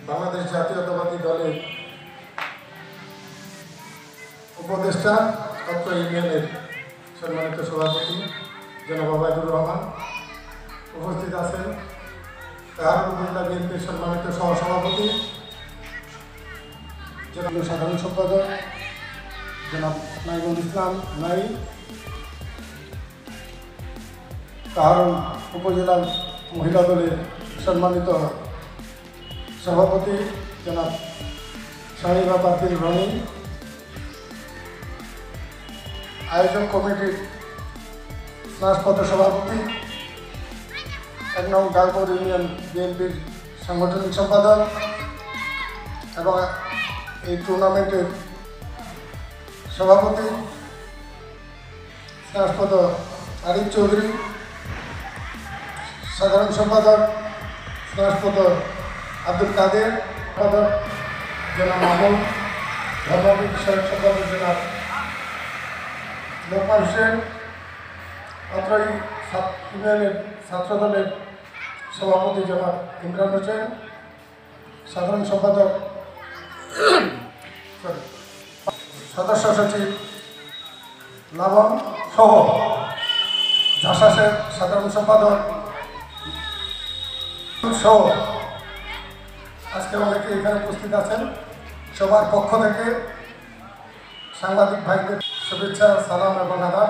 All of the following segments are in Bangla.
বাংলাদেশ জাতীয়তাবাদী দলের উপদেষ্টা অত্র ইউনিয়নের সম্মানিত সভাপতি জনাব আবাইদুর রহমান, উপস্থিত আছেন কাহারুল উপজেলা বিএনপির সম্মানিত সহসভাপতি জনাব সাধারণ সম্পাদক জনাব নাইমুল ইসলাম নাই, কাহারুল উপজেলা মহিলা দলের সম্মানিত সভাপতি জনাব শাহিবা পাতিল রনি, আয়োজক কমিটির স্নাসপদ সভাপতি ১ নং গালপুর ইউনিয়ন বিএনপির সাংগঠনিক সম্পাদক এবং এই টুর্নামেন্টের সভাপতি স্নাসপদ আরিফ চৌধুরী, সাধারণ সম্পাদক স্নাসপদ আব্দুল কাদের, সম্পাদক জনাব মামুন, ধর্ম বিষয়ক সম্পাদক জনাব লোকমান হোসেন, অত্রই ইউনিয়নের ছাত্রদলের সভাপতি জনাব ইমরান হোসেন, সাধারণ সম্পাদক সদস্য সচিব লাবণ সহ ঝাঁসাসের সাধারণ সম্পাদক সহ আজকে অনেকে এখানে উপস্থিত আছেন। সবার পক্ষ থেকে সাংবাদিক ভাইদের শুভেচ্ছা, সালাম এবং আদাব।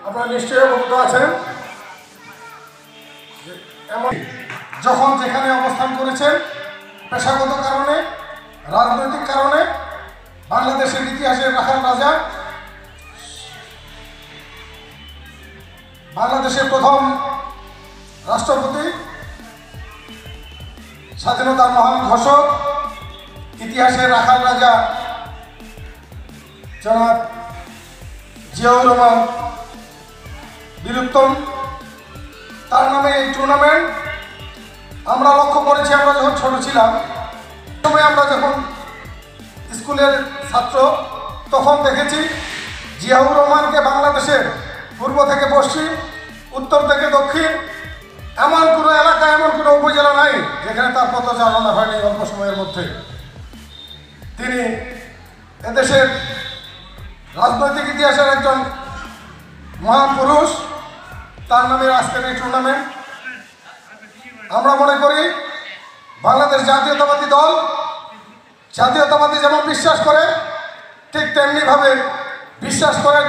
আপনারা নিশ্চয়ই অবগত আছেন যে এমন যখন যেখানে অবস্থান করেছেন পেশাগত কারণে, রাজনৈতিক কারণে, বাংলাদেশের ইতিহাসের রাখাল রাজা, বাংলাদেশের প্রথম রাষ্ট্রপতি, স্বাধীনতার মহান ঘোষক, ইতিহাসের রাখাল রাজা জনাব জিয়াউর রহমান বীরুত্তম, তার নামে এই টুর্নামেন্ট। আমরা লক্ষ্য করেছি, আমরা যখন ছোট ছিলাম সময়, আমরা যখন স্কুলের ছাত্র, তখন দেখেছি জিয়াউর রহমানকে বাংলাদেশের পূর্ব থেকে পশ্চিম, উত্তর থেকে দক্ষিণ, এমন কোনো এলাকা, এমন কোনো উপজেলা নাই যেখানে তার পতাকা আলাদা হয়নি অল্প সময়ের মধ্যে। তিনি এদেশের রাজনৈতিক ইতিহাসের একজন মহান পুরুষ, তার নামে আজকের এই টুর্নামেন্ট। আমরা মনে করি বাংলাদেশ জাতীয়তাবাদী দল জাতীয়তাবাদী যেমন বিশ্বাস করে, ঠিক তেমনিভাবে বিশ্বাস করেন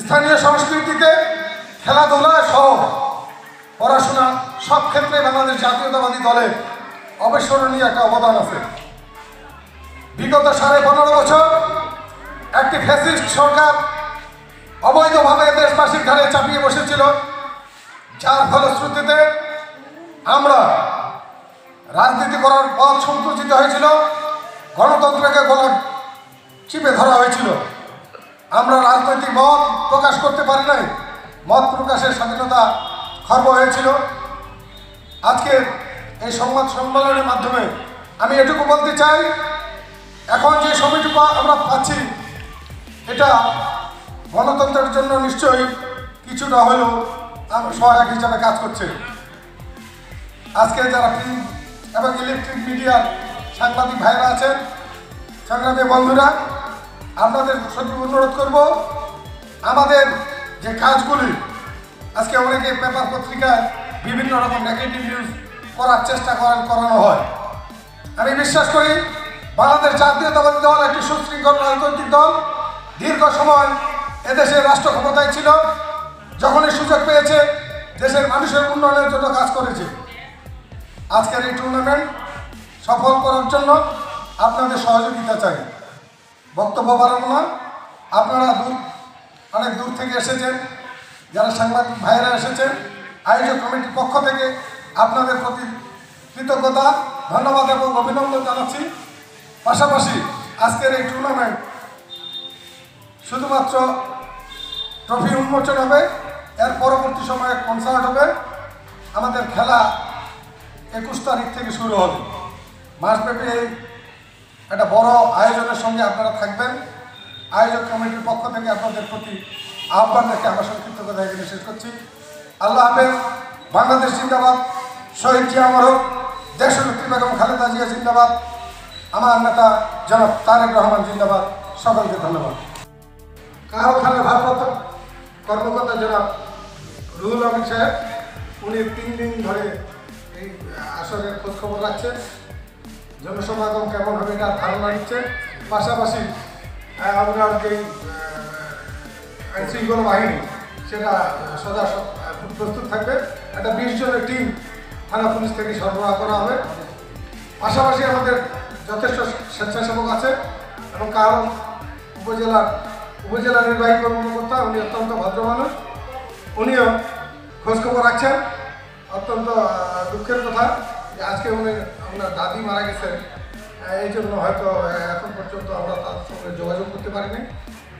স্থানীয় সংস্কৃতিতে, খেলাধুলা সহ পড়াশোনা, সব ক্ষেত্রে বাংলাদেশ জাতীয়তাবাদী দলের অবিস্মরণীয় একটা অবদান আছে। বিগত 15.5 বছর একটি ফ্যাসিস্ট সরকার অবৈধভাবে দেশবাসীর ঘাড়ে চাপিয়ে বসেছিল, যার ফলশ্রুতিতে আমরা রাজনীতি করার পথ সংকুচিত হয়েছিল, গণতন্ত্রকে গলা চিপে ধরা হয়েছিল। আমরা রাজনৈতিক মত প্রকাশ করতে পারি নাই, মত প্রকাশের স্বাধীনতা খর্ব হয়েছিল। আজকের এই সংবাদ সম্মেলনের মাধ্যমে আমি এটুকু বলতে চাই, এখন যে সময়টুকু আমরা পাচ্ছি, এটা গণতন্ত্রের জন্য নিশ্চয়ই কিছুটা হলেও সহায়ক হিসাবে কাজ করছে। আজকে যারা প্রিন্ট এবং ইলেকট্রিক মিডিয়ার সাংবাদিক ভাইরা আছেন, সংগ্রামী বন্ধুরা, আপনাদের সত্যি অনুরোধ করব, আমাদের যে কাজগুলি আজকে অনেকে পেপার পত্রিকায় বিভিন্ন রকম নেগেটিভ নিউজ করার চেষ্টা করানো হয়। আমি বিশ্বাস করি বাংলাদেশ জাতীয়তাবাদী দল একটি সুশৃঙ্খল রাজনৈতিক দল, দীর্ঘ সময় এদেশের রাষ্ট্র ক্ষমতায় ছিল, যখনই সুযোগ পেয়েছে দেশের মানুষের উন্নয়নের জন্য কাজ করেছে। আজকের এই টুর্নামেন্ট সফল করার জন্য আপনাদের সহযোগিতা চাই। বক্তব্য বাড়াবো না, আপনারা অনেক দূর থেকে এসেছেন, যারা সাংবাদিক ভাইয়েরা এসেছেন, আয়োজক কমিটির পক্ষ থেকে আপনাদের প্রতি কৃতজ্ঞতা, ধন্যবাদ এবং অভিনন্দন জানাচ্ছি। পাশাপাশি আজকের এই টুর্নামেন্ট শুধুমাত্র ট্রফি উন্মোচন হবে, এর পরবর্তী সময়ে কনসার্ট হবে। আমাদের খেলা 21 তারিখ থেকে শুরু হবে। মাসব্যাপী এই একটা বড় আয়োজনের সঙ্গে আপনারা থাকবেন। আয়োজক কমিটির পক্ষ থেকে আপনাদের প্রতি আহ্বান রেখে আমরা সংক্ষিপ্ত কথা এখানে শেষ করছি। আল্লাহ হাফেজ। বাংলাদেশ জিন্দাবাদ। শহীদ জিয়া অমর হোক। দেশনেত্রী বেগম খালেদা জিয়া জিন্দাবাদ, আমার নেতা জনাব তারেক রহমান জিন্দাবাদ। সকলকে ধন্যবাদ। কারখানার ভারপ্রাপ্ত কর্মকর্তা জনাব রুহুল আমিন সাহেব, উনি 3 দিন ধরে এই আসরের খোঁজখবর রাখছেন, জনসমাগম কেমন হবে এটা ধারণা নিচ্ছে। পাশাপাশি আপনার যেই আইনশৃঙ্খলা বাহিনী সেটা সদা প্রস্তুত থাকবে। একটা 20 জনের টিম থানা পুলিশ থেকে সরবরাহ করা হবে। পাশাপাশি আমাদের যথেষ্ট স্বেচ্ছাসেবক আছে এবং কারণ উপজেলা নির্বাহী কর্মকর্তা, উনি অত্যন্ত ভদ্র মানুষ, উনিও খোঁজখবর রাখছেন। অত্যন্ত দুঃখের কথা যে আজকে ওনার দাদি মারা গেছেন, এই জন্য হয়তো এখন পর্যন্ত আমরা তার সঙ্গে যোগাযোগ করতে পারিনি।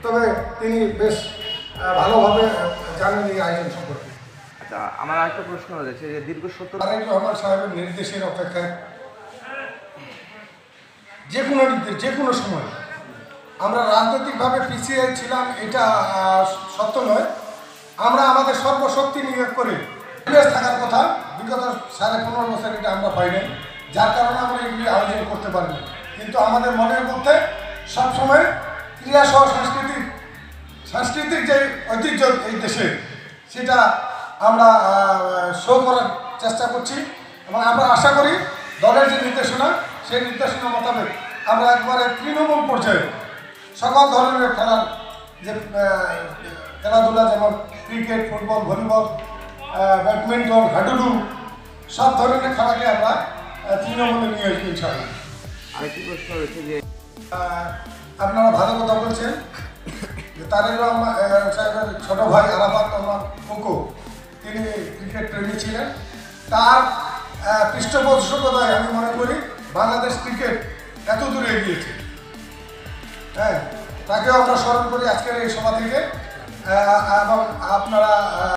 তবে তিনি বেশ ভালোভাবে জানেন এই আয়োজন সম্পর্কে। আচ্ছা, আমার আরেকটা প্রশ্ন রয়েছে যে দীর্ঘ 70 তারেক রহমান সাহেবের নির্দেশের অপেক্ষায় যে কোনো সময় আমরা রাজনৈতিকভাবে পিছিয়ে ছিলাম এটা সত্য নয়। আমরা আমাদের সর্বশক্তি নিয়োগ করে বেশ থাকার কথা, বিগত 15.5 বছর এটা আমরা পাইনি, যার কারণে আমরা এগুলি আয়োজন করতে পারিনি। কিন্তু আমাদের মনের মধ্যে সবসময় ক্রীড়া সহ সাংস্কৃতিক যে ঐতিহ্য এই দেশে, সেটা আমরা শো করার চেষ্টা করছি এবং আমরা আশা করি দলের যে নির্দেশনা, সেই নির্দেশনা মোতাবেক আমরা একবারে তৃণমূল পর্যায়ে সকল ধরনের যে খেলাধুলা, যেমন ক্রিকেট, ফুটবল, ভলিবল, ব্যাডমিন্টন, হাডুডু, সব ধরনের খেলাকে আমরা তৃণমূলে নিয়ে আসবো ইনশাআল্লাহ। আরেকটি প্রশ্ন রয়েছে যে আপনারা ভালো কথা বলছেন যে তারেক রহমান সাহেবের ছোট ভাই আরাফাত আমার কোকো, তিনি ক্রিকেট প্রেমী ছিলেন। তার পৃষ্ঠপোষকতায় আমি মনে করি বাংলাদেশ ক্রিকেট এত দূরে এগিয়েছে। হ্যাঁ, তাকেও আমরা স্মরণ করি আজকের এই সভা থেকে। এবং আপনারা